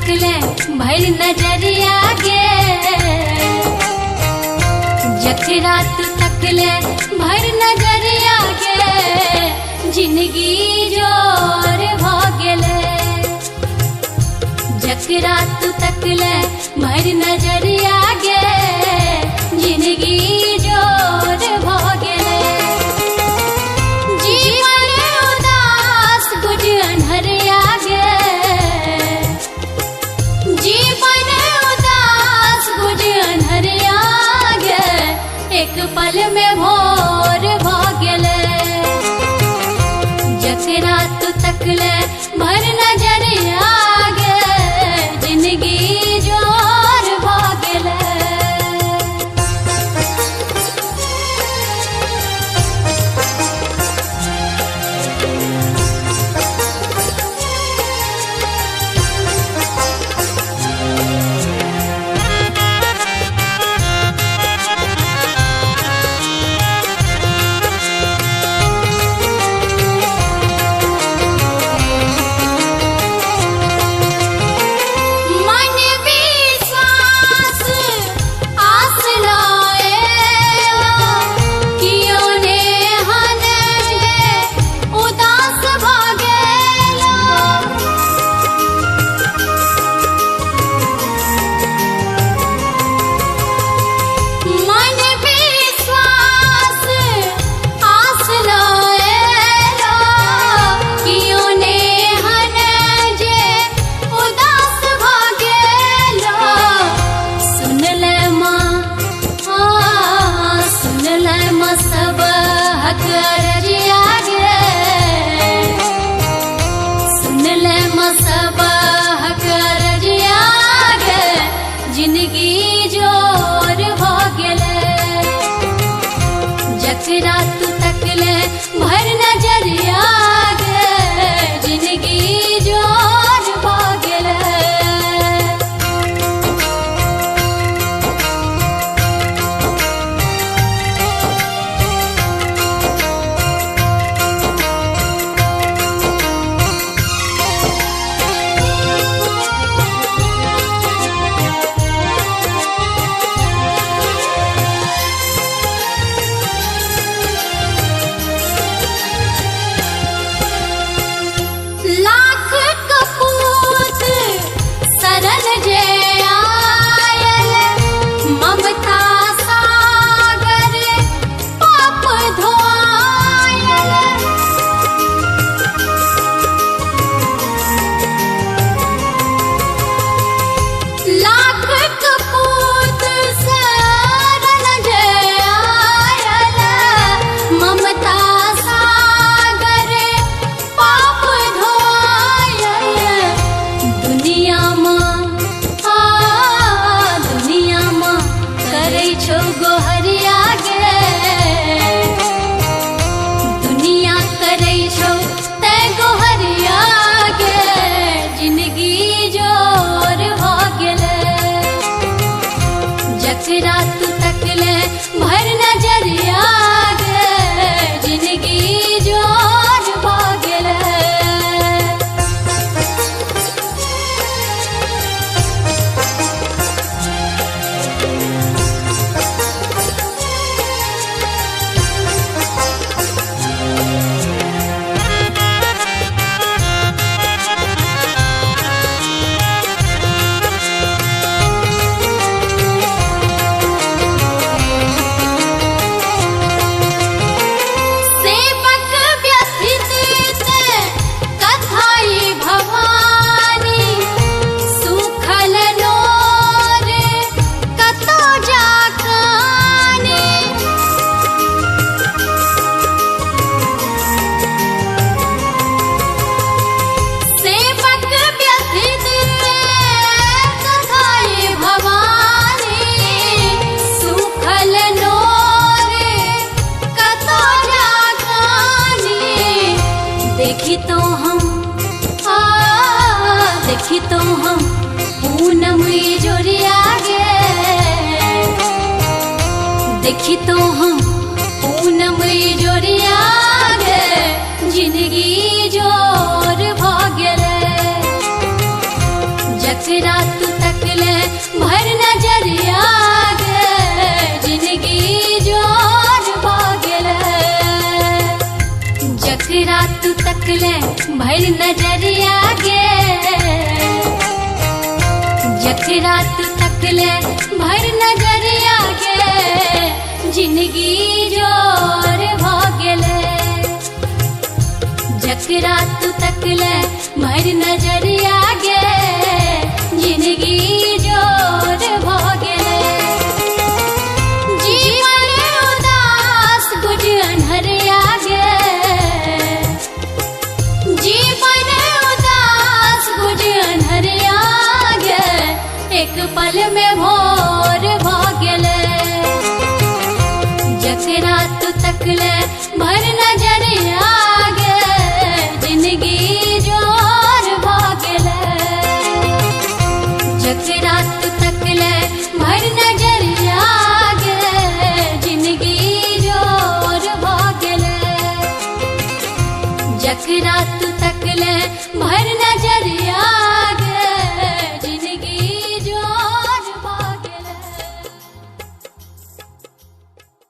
तकले भर नजरिया गे, जकरा तू तकले भर नजरिया गे, जिंदगी जोर भ गेले। जकरा तू तकले भर नजरिया गे, जिंदगी जोर भ गेले। जीवन उदास गुज अन्हरिया गे, जीवन उदास गुज अन्हरिया गे, एक पल में भोर भ गेले। जकरा तू तकले भर नजरिया गे, जिंदगी जोर भ गेले। जिंदगी जोर भ गेले। जकरा तू तकले भर नजरिया गे, जिंदगी जोर भ गेले। लाख कपूत सरल जे आयल, ममता सागर पाप धोआयल। लाख कपूत सरल जे आयल, ममता सागर पाप दुनिया माँ करे छो गोहरिया गे, दुनिया करे छो ते गोहरिया गे, जिंदगी जोर भ गेले। जकरा तू तकले भर नजरिया गे, जिंदगी जोर भ गेले। देखी तो हम पूनम जोरिया गे, देखी तो हम पूनम जोरिया गे, जिंदगी जोर भ गेले। जकरा भर नजरिया गे जकरा तू तकले भर नजरिया गे जिंदगी जोर भ गेले जकरा तू तकले भर नजरिया गे जिंदगी जोर भ गेले जीवन उदास गुज अनहरिया गे जीवन उदास गुज अनहरिया गे एक पल में भोर भ गेले जकरा तू तकले भर नजरिया गे जिंदगी जोर भ गेले जकरा तू तकले भर नजरिया गे जिंदगी जोर भ गेले जकरा तू तकले भर नजरिया